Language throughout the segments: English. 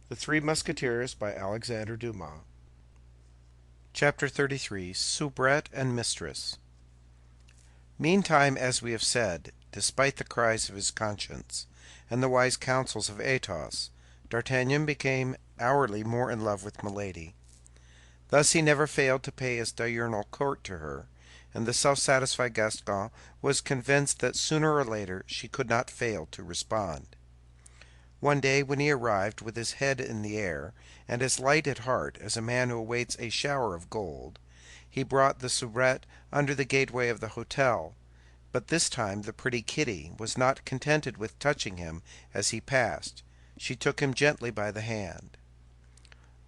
The Three Musketeers by Alexandre Dumas. Chapter 33. Soubrette and Mistress. Meantime, as we have said, despite the cries of his conscience and the wise counsels of Athos, D'Artagnan became hourly more in love with Milady. Thus he never failed to pay his diurnal court to her, and the self-satisfied Gascon was convinced that sooner or later she could not fail to respond. One day, when he arrived with his head in the air, and as light at heart as a man who awaits a shower of gold, he brought the soubrette under the gateway of the hotel. But this time the pretty Kitty was not contented with touching him as he passed. She took him gently by the hand.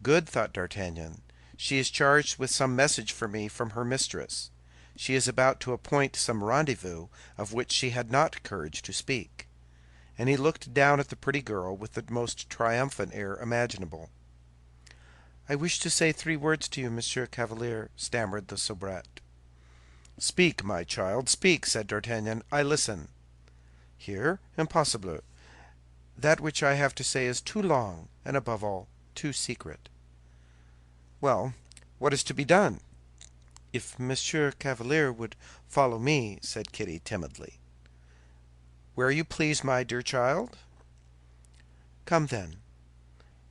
"Good," thought D'Artagnan. "She is charged with some message for me from her mistress. She is about to appoint some rendezvous of which she had not courage to speak." And he looked down at the pretty girl with the most triumphant air imaginable. "I wish to say 3 words to you, Monsieur Cavalier," stammered the soubrette. "Speak, my child, speak," said D'Artagnan. "I listen." "Here? Impossible. That which I have to say is too long, and above all, too secret." "Well, what is to be done?" "If Monsieur Cavalier would follow me," said Kitty timidly. "Where you please, my dear child." "Come, then."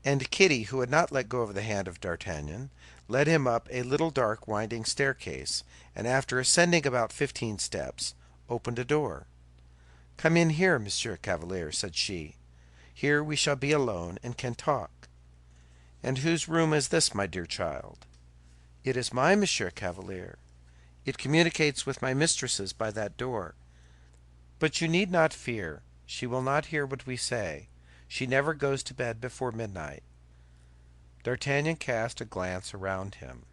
And Kitty, who had not let go of the hand of D'Artagnan, led him up a little dark winding staircase, and after ascending about 15 steps, opened a door. "Come in here, Monsieur Cavalier," said she. "Here we shall be alone and can talk." "And whose room is this, my dear child?" "It is mine, Monsieur Cavalier. It communicates with my mistress's by that door. But you need not fear. She will not hear what we say. She never goes to bed before midnight." D'Artagnan cast a glance around him.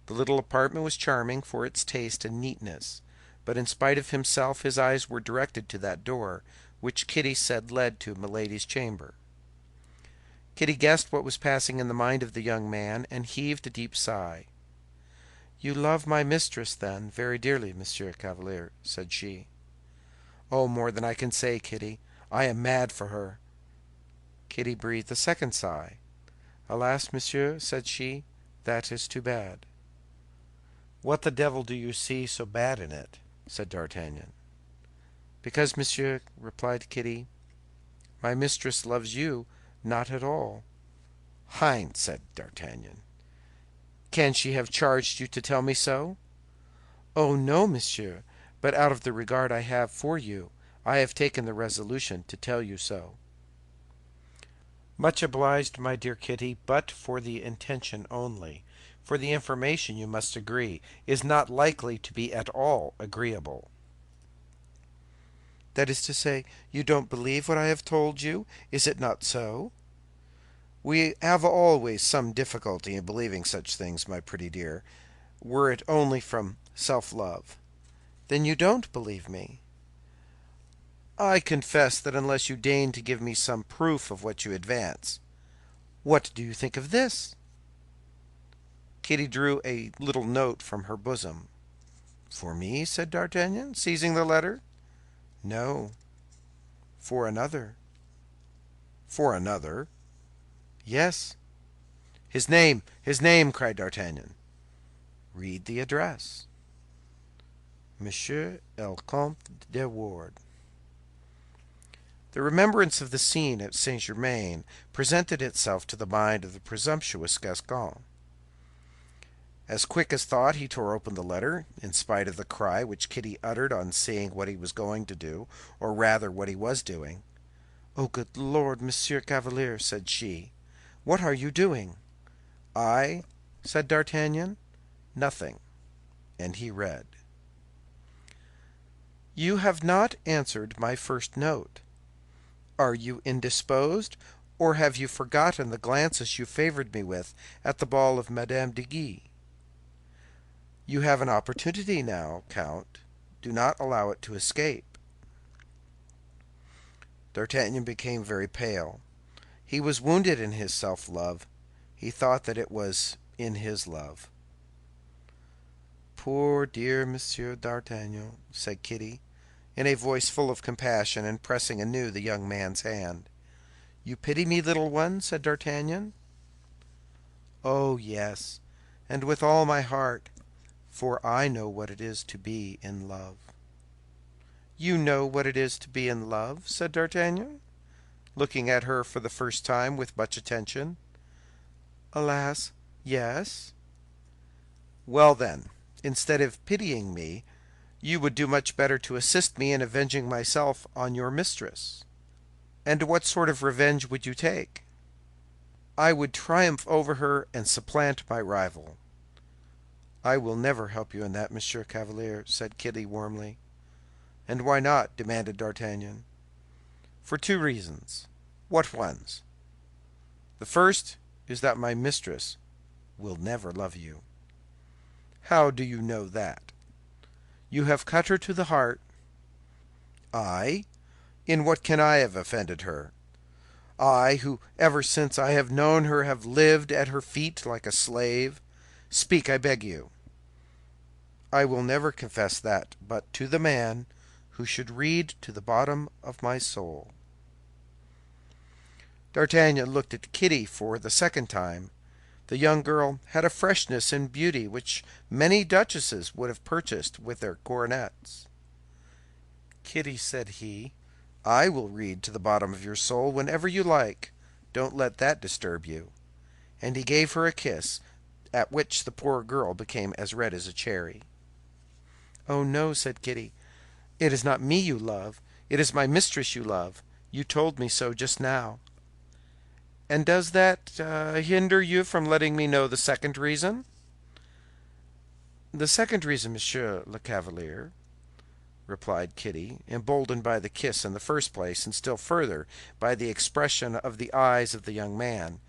The little apartment was charming for its taste and neatness, but in spite of himself his eyes were directed to that door, which Kitty said led to Milady's chamber. Kitty guessed what was passing in the mind of the young man, and heaved a deep sigh. "You love my mistress, then, very dearly, Monsieur Cavalier," said she. "Oh, more than I can say, Kitty. I am mad for her." Kitty breathed a second sigh. "Alas, monsieur," said she, "that is too bad." "What the devil do you see so bad in it?" said D'Artagnan. "Because, monsieur," replied Kitty, "my mistress loves you not at all." "Hein!" said D'Artagnan. "Can she have charged you to tell me so?" "Oh, no, monsieur, but out of the regard I have for you, I have taken the resolution to tell you so." "Much obliged, my dear Kitty, but for the intention only, for the information, you must agree, is not likely to be at all agreeable." "That is to say, you don't believe what I have told you? Is it not so?" "We have always some difficulty in believing such things, my pretty dear, were it only from self-love." "Then you don't believe me?" "I confess that unless you deign to give me some proof of what you advance." "What do you think of this?" Kitty drew a little note from her bosom. "For me?" said D'Artagnan, seizing the letter. "No, for another." "For another?" "Yes." "His name, his name!" cried D'Artagnan. "Read the address." Monsieur el Comte de Ward. The remembrance of the scene at Saint-Germain presented itself to the mind of the presumptuous Gascon. As quick as thought he tore open the letter, in spite of the cry which Kitty uttered on seeing what he was going to do, or rather what he was doing. "Oh, good Lord, Monsieur Cavalier," said she, "what are you doing?" "I?" said D'Artagnan. "Nothing." And he read: "You have not answered my first note. Are you indisposed, or have you forgotten the glances you favored me with at the ball of Madame de Guise? You have an opportunity now, Count. Do not allow it to escape." D'Artagnan became very pale. He was wounded in his self-love. He thought that it was in his love. "Poor dear Monsieur d'Artagnan," said Kitty, in a voice full of compassion, and pressing anew the young man's hand. You pity me, little one?" said D'Artagnan. "Oh, yes, and with all my heart, for I know what it is to be in love." "You know what it is to be in love?" said D'Artagnan, looking at her for the first time with much attention. "Alas, yes." "Well, then, instead of pitying me, you would do much better to assist me in avenging myself on your mistress." "And what sort of revenge would you take?" "I would triumph over her and supplant my rival." "I will never help you in that, Monsieur Cavalier," said Kitty warmly. "And why not?" demanded D'Artagnan. "For two reasons." "What ones?" "The first is that my mistress will never love you." "How do you know that?" "You have cut her to the heart." "I? In what can I have offended her? I, who ever since I have known her have lived at her feet like a slave? Speak, I beg you." "I will never confess that but to the man who should read to the bottom of my soul." D'Artagnan looked at Kitty for the second time. The young girl had a freshness and beauty which many duchesses would have purchased with their coronets. "Kitty," said he, "I will read to the bottom of your soul whenever you like. Don't let that disturb you." And he gave her a kiss, at which the poor girl became as red as a cherry. "Oh, no," said Kitty, "it is not me you love. It is my mistress you love. You told me so just now." "And does that hinder you from letting me know the second reason?" "The second reason, Monsieur le Cavalier," replied Kitty, emboldened by the kiss in the first place, and still further by the expression of the eyes of the young man,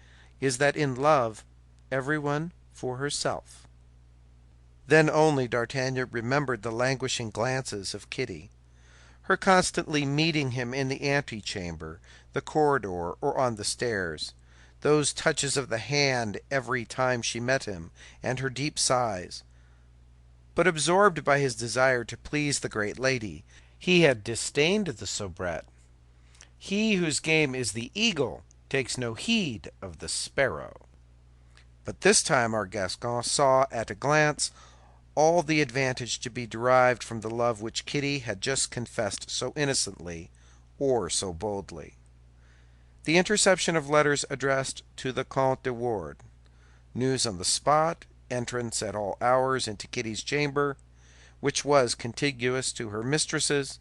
"is that in love everyone for herself." Then only D'Artagnan remembered the languishing glances of Kitty, her constantly meeting him in the antechamber, the corridor, or on the stairs, those touches of the hand every time she met him, and her deep sighs. But absorbed by his desire to please the great lady, he had disdained the soubrette. He whose game is the eagle takes no heed of the sparrow. But this time our Gascon saw at a glance all the advantage to be derived from the love which Kitty had just confessed so innocently or so boldly. The interception of letters addressed to the Comte de Wardes, news on the spot, entrance at all hours into Kitty's chamber, which was contiguous to her mistress's.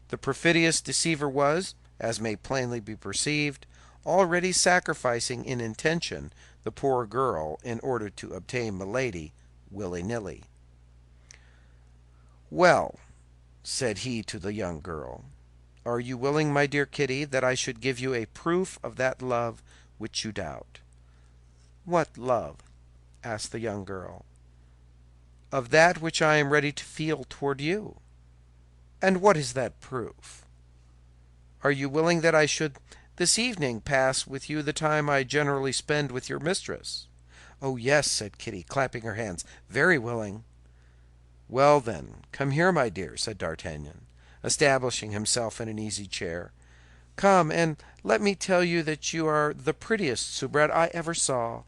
The perfidious deceiver was, as may plainly be perceived, already sacrificing in intention the poor girl in order to obtain Milady willy-nilly. "Well," said he to the young girl, "are you willing, my dear Kitty, that I should give you a proof of that love which you doubt?" "What love?" asked the young girl. "Of that which I am ready to feel toward you." "And what is that proof?" "Are you willing that I should this evening pass with you the time I generally spend with your mistress?" "Oh, yes," said Kitty, clapping her hands, "very willing." "Well, then, come here, my dear," said D'Artagnan, establishing himself in an easy chair. "Come, and let me tell you that you are the prettiest soubrette I ever saw."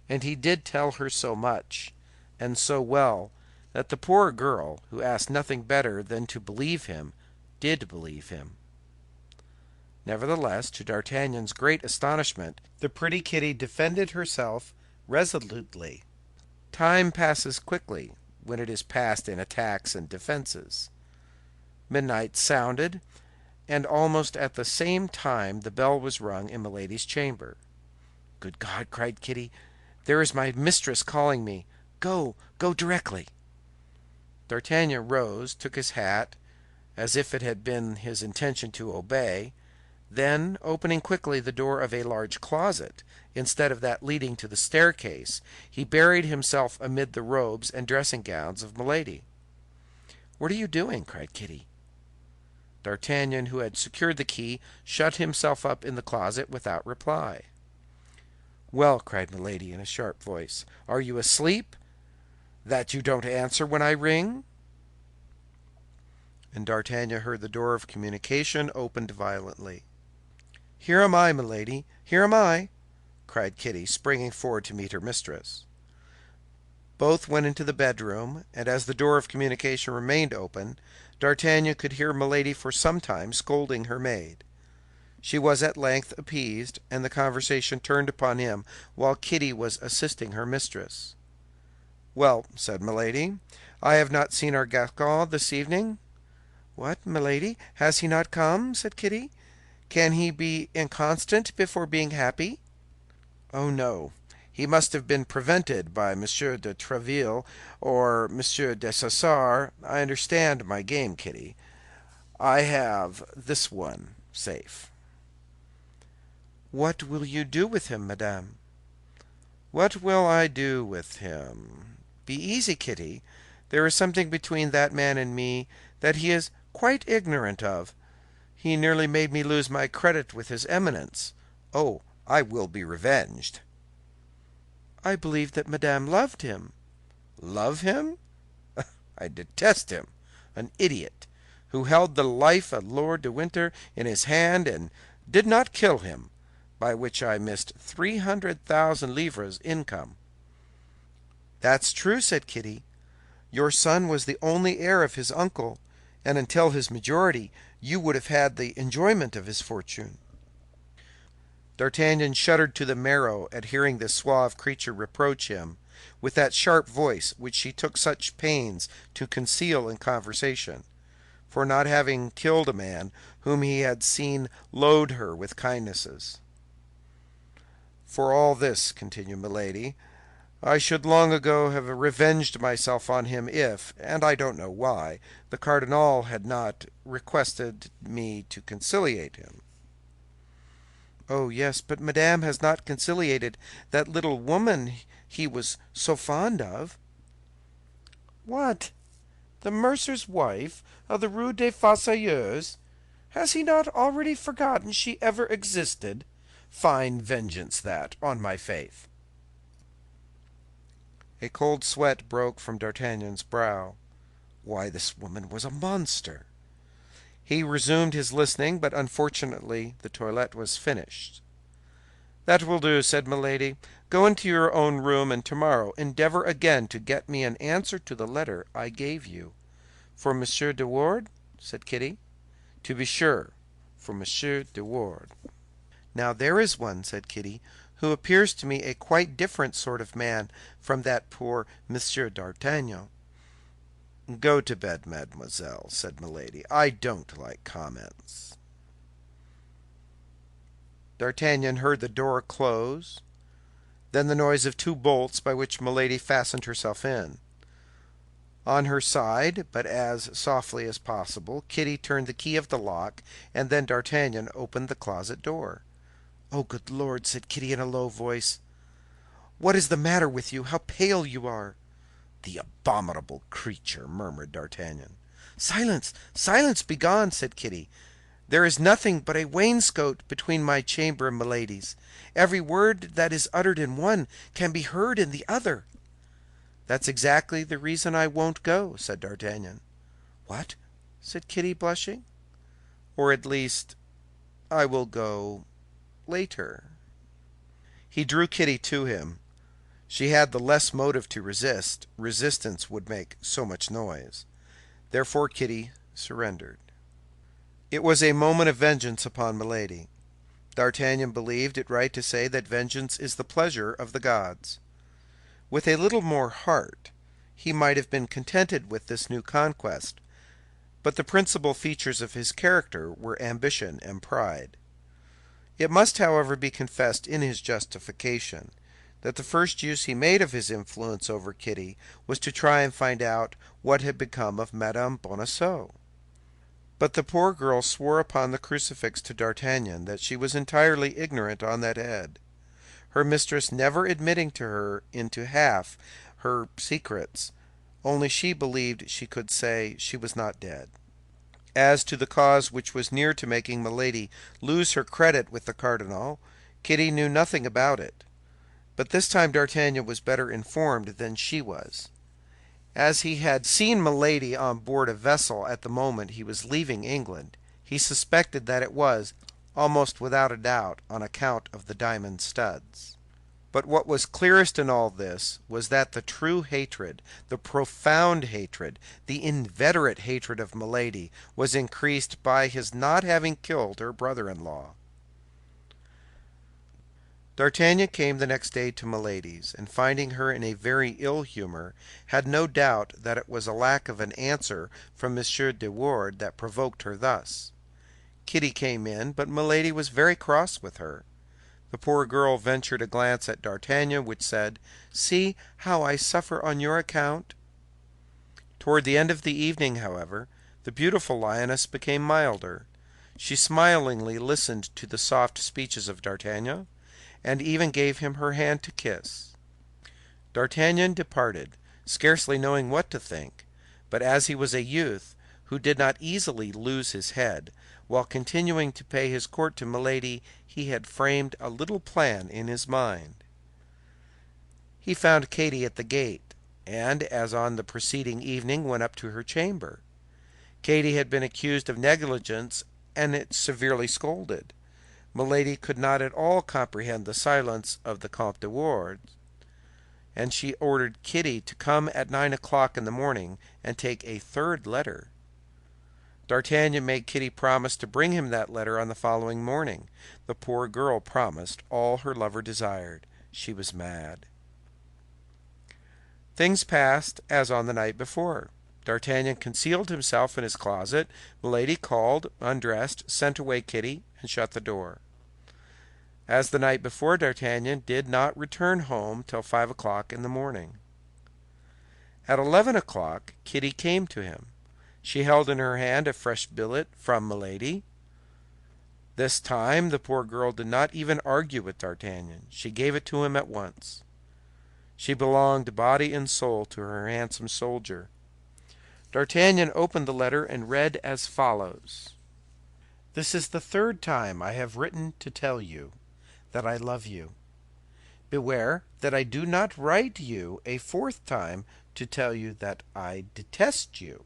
And he did tell her so much, and so well, that the poor girl, who asked nothing better than to believe him, did believe him. Nevertheless, to D'Artagnan's great astonishment, the pretty Kitty defended herself resolutely. Time passes quickly when it is passed in attacks and defenses. Midnight sounded, and almost at the same time the bell was rung in Milady's chamber. "Good God!" cried Kitty, "there is my mistress calling me. Go, go directly." D'Artagnan rose, took his hat, as if it had been his intention to obey. Then, opening quickly the door of a large closet, instead of that leading to the staircase, he buried himself amid the robes and dressing gowns of Milady. "What are you doing?" cried Kitty. D'Artagnan, who had secured the key, shut himself up in the closet without reply. "Well," cried Milady in a sharp voice, "are you asleep, that you don't answer when I ring?" And D'Artagnan heard the door of communication opened violently. "Here am I, milady, here am I!" cried Kitty, springing forward to meet her mistress. Both went into the bedroom, and as the door of communication remained open, D'Artagnan could hear Milady for some time scolding her maid. She was at length appeased, and the conversation turned upon him while Kitty was assisting her mistress. "Well," said Milady, "I have not seen our Gascon this evening." "What, Milady, has he not come?" said Kitty. "Can he be inconstant before being happy?" "Oh, no. He must have been prevented by Monsieur de Tréville or Monsieur de Dessessart. I understand my game, Kitty. I have this one safe." "What will you do with him, madame?" "What will I do with him? Be easy, Kitty. There is something between that man and me that he is quite ignorant of. He nearly made me lose my credit with his Eminence. Oh, I will be revenged." "I believed that madame loved him." "Love him? I detest him. An idiot, who held the life of Lord de Winter in his hand and did not kill him, by which I missed 300,000 livres income." "That's true," said Kitty. "Your son was the only heir of his uncle, and until his majority you would have had the enjoyment of his fortune." D'Artagnan shuddered to the marrow at hearing this suave creature reproach him, with that sharp voice which she took such pains to conceal in conversation, for not having killed a man whom he had seen load her with kindnesses. "For all this," continued Milady, "I should long ago have revenged myself on him if, and I don't know why, the cardinal had not requested me to conciliate him." "Oh, yes, but madame has not conciliated that little woman he was so fond of." "What? The mercer's wife of the Rue des Fossoyeurs? Has he not already forgotten she ever existed? Fine vengeance, that, on my faith!" A cold sweat broke from D'Artagnan's brow. Why, this woman was a monster! He resumed his listening, but unfortunately the toilette was finished. "That will do," said Milady. "Go into your own room, and tomorrow endeavor again to get me an answer to the letter I gave you." "For Monsieur de Wardes?" said Kitty. "To be sure, for Monsieur de Wardes." "Now there is one," said Kitty, "who appears to me a quite different sort of man from that poor Monsieur d'Artagnan." "Go to bed, mademoiselle," said Milady. "I don't like comments." D'Artagnan heard the door close, then the noise of 2 bolts by which Milady fastened herself in. On her side, but as softly as possible, Kitty turned the key of the lock, and then D'Artagnan opened the closet door. "Oh, good Lord!" said Kitty in a low voice. "What is the matter with you? How pale you are!" "The abominable creature!" murmured D'Artagnan. "Silence, silence! Begone!" said Kitty. "There is nothing but a wainscot between my chamber and Milady's. Every word that is uttered in one can be heard in the other." "That's exactly the reason I won't go," said D'Artagnan. "What?" said Kitty, blushing. "Or at least, I will go later." He drew Kitty to him. She had the less motive to resist; resistance would make so much noise. Therefore Kitty surrendered. It was a moment of vengeance upon Milady. D'Artagnan believed it right to say that vengeance is the pleasure of the gods. With a little more heart, he might have been contented with this new conquest, but the principal features of his character were ambition and pride. It must, however, be confessed in his justification that the first use he made of his influence over Kitty was to try and find out what had become of Madame Bonacieux. But the poor girl swore upon the crucifix to D'Artagnan that she was entirely ignorant on that head, her mistress never admitting to her into half her secrets, only she believed she could say she was not dead. As to the cause which was near to making Milady lose her credit with the cardinal, Kitty knew nothing about it. But this time D'Artagnan was better informed than she was. As he had seen Milady on board a vessel at the moment he was leaving England, he suspected that it was, almost without a doubt on account of the diamond studs. But what was clearest in all this was that the true hatred, the profound hatred, the inveterate hatred of Milady was increased by his not having killed her brother-in-law. D'Artagnan came the next day to Milady's, and finding her in a very ill humor, had no doubt that it was a lack of an answer from Monsieur de Wardes that provoked her thus. Kitty came in, but Milady was very cross with her. The poor girl ventured a glance at D'Artagnan, which said, "See how I suffer on your account." Toward the end of the evening, however, the beautiful lioness became milder. She smilingly listened to the soft speeches of D'Artagnan, and even gave him her hand to kiss. D'Artagnan departed, scarcely knowing what to think, but as he was a youth who did not easily lose his head, while continuing to pay his court to Milady, he had framed a little plan in his mind. He found Kitty at the gate, and, as on the preceding evening, went up to her chamber. Kitty had been accused of negligence and severely scolded. Milady could not at all comprehend the silence of the Comte de Wardes, and she ordered Kitty to come at 9 o'clock in the morning and take a third letter. D'Artagnan made Kitty promise to bring him that letter on the following morning. The poor girl promised all her lover desired. She was mad. Things passed as on the night before. D'Artagnan concealed himself in his closet. Milady called, undressed, sent away Kitty, and shut the door. As the night before, D'Artagnan did not return home till 5 o'clock in the morning. At 11 o'clock, Kitty came to him. She held in her hand a fresh billet from Milady. This time the poor girl did not even argue with D'Artagnan. She gave it to him at once. She belonged body and soul to her handsome soldier. D'Artagnan opened the letter and read as follows: "This is the third time I have written to tell you that I love you. Beware that I do not write you a fourth time to tell you that I detest you.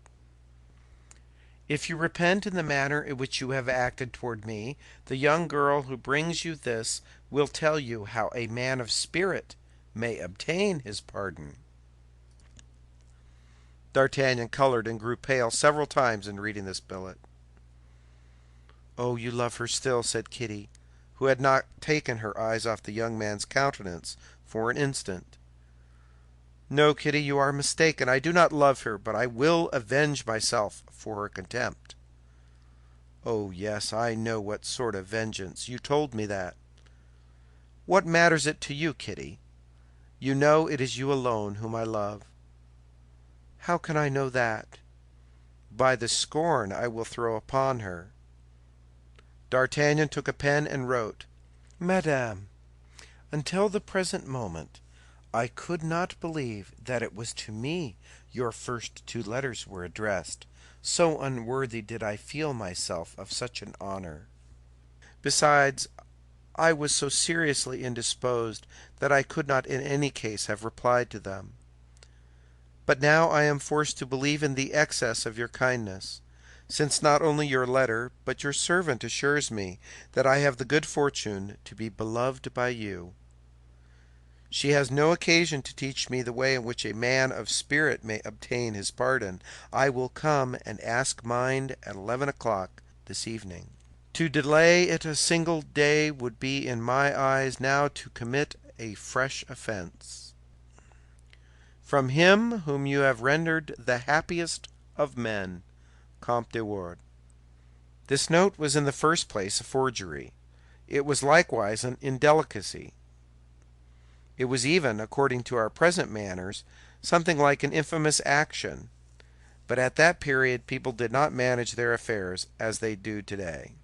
If you repent in the manner in which you have acted toward me, the young girl who brings you this will tell you how a man of spirit may obtain his pardon." D'Artagnan colored and grew pale several times in reading this billet. "Oh, you love her still," said Kitty, who had not taken her eyes off the young man's countenance for an instant. "No, Kitty, you are mistaken. I do not love her, but I will avenge myself for her contempt." "Oh, yes, I know what sort of vengeance. You told me that." "What matters it to you, Kitty? You know it is you alone whom I love." "How can I know that?" "By the scorn I will throw upon her." D'Artagnan took a pen and wrote, "Madame, until the present moment, I could not believe that it was to me your first two letters were addressed. So unworthy did I feel myself of such an honor. Besides, I was so seriously indisposed that I could not in any case have replied to them. But now I am forced to believe in the excess of your kindness, since not only your letter, but your servant assures me that I have the good fortune to be beloved by you. She has no occasion to teach me the way in which a man of spirit may obtain his pardon. I will come and ask mine at 11 o'clock this evening. To delay it a single day would be in my eyes now to commit a fresh offense. From him whom you have rendered the happiest of men, Comte de Wardes." This note was in the first place a forgery. It was likewise an indelicacy. It was even, according to our present manners, something like an infamous action. But at that period people did not manage their affairs as they do today.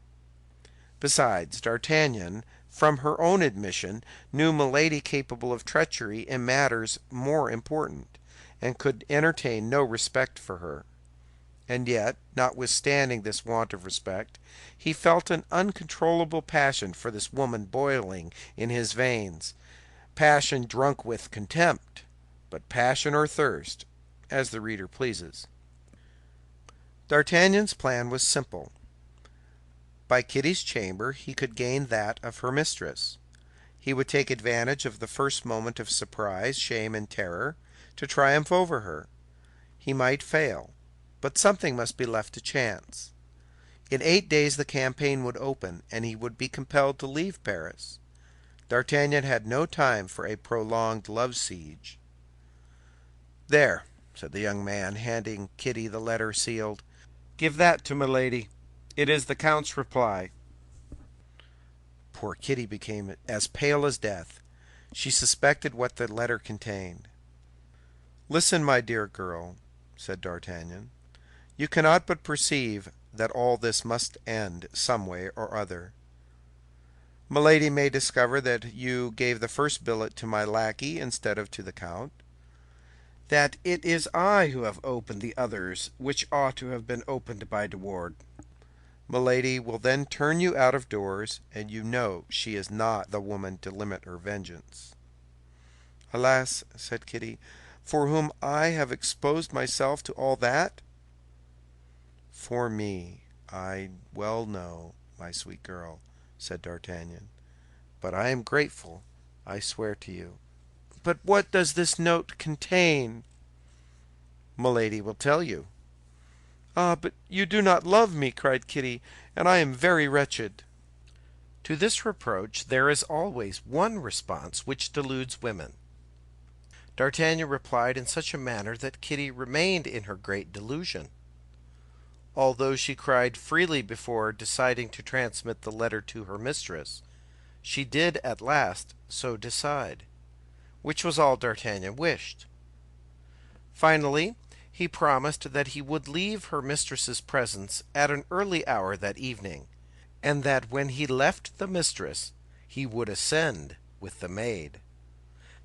Besides, D'Artagnan, from her own admission, knew Milady capable of treachery in matters more important, and could entertain no respect for her. And yet, notwithstanding this want of respect, he felt an uncontrollable passion for this woman boiling in his veins, passion drunk with contempt, but passion or thirst, as the reader pleases. D'Artagnan's plan was simple. By Kitty's chamber he could gain that of her mistress. He would take advantage of the first moment of surprise, shame, and terror to triumph over her. He might fail, but something must be left to chance. In 8 days the campaign would open, and he would be compelled to leave Paris. D'Artagnan had no time for a prolonged love siege. "There," said the young man, handing Kitty the letter sealed. "Give that to Milady. It is the Count's reply." Poor Kitty became as pale as death. She suspected what the letter contained. "Listen, my dear girl," said D'Artagnan. "You cannot but perceive that all this must end some way or other. Milady may discover that you gave the first billet to my lackey instead of to the Count, that it is I who have opened the others which ought to have been opened by De Wardes. Milady will then turn you out of doors, and you know she is not the woman to limit her vengeance." "Alas," said Kitty, "for whom I have exposed myself to all that?" "For me, I well know, my sweet girl," said D'Artagnan. "But I am grateful, I swear to you." "But what does this note contain?" "Milady will tell you." "Ah, but you do not love me," cried Kitty, "and I am very wretched." To this reproach there is always one response which deludes women. D'Artagnan replied in such a manner that Kitty remained in her great delusion. Although she cried freely before deciding to transmit the letter to her mistress, she did at last so decide, which was all D'Artagnan wished. Finally, he promised that he would leave her mistress's presence at an early hour that evening, and that when he left the mistress he would ascend with the maid.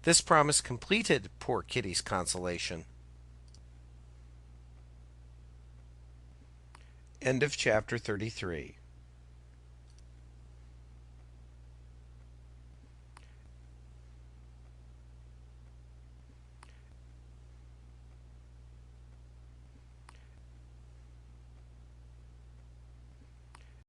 This promise completed poor Kitty's consolation. End of chapter 33.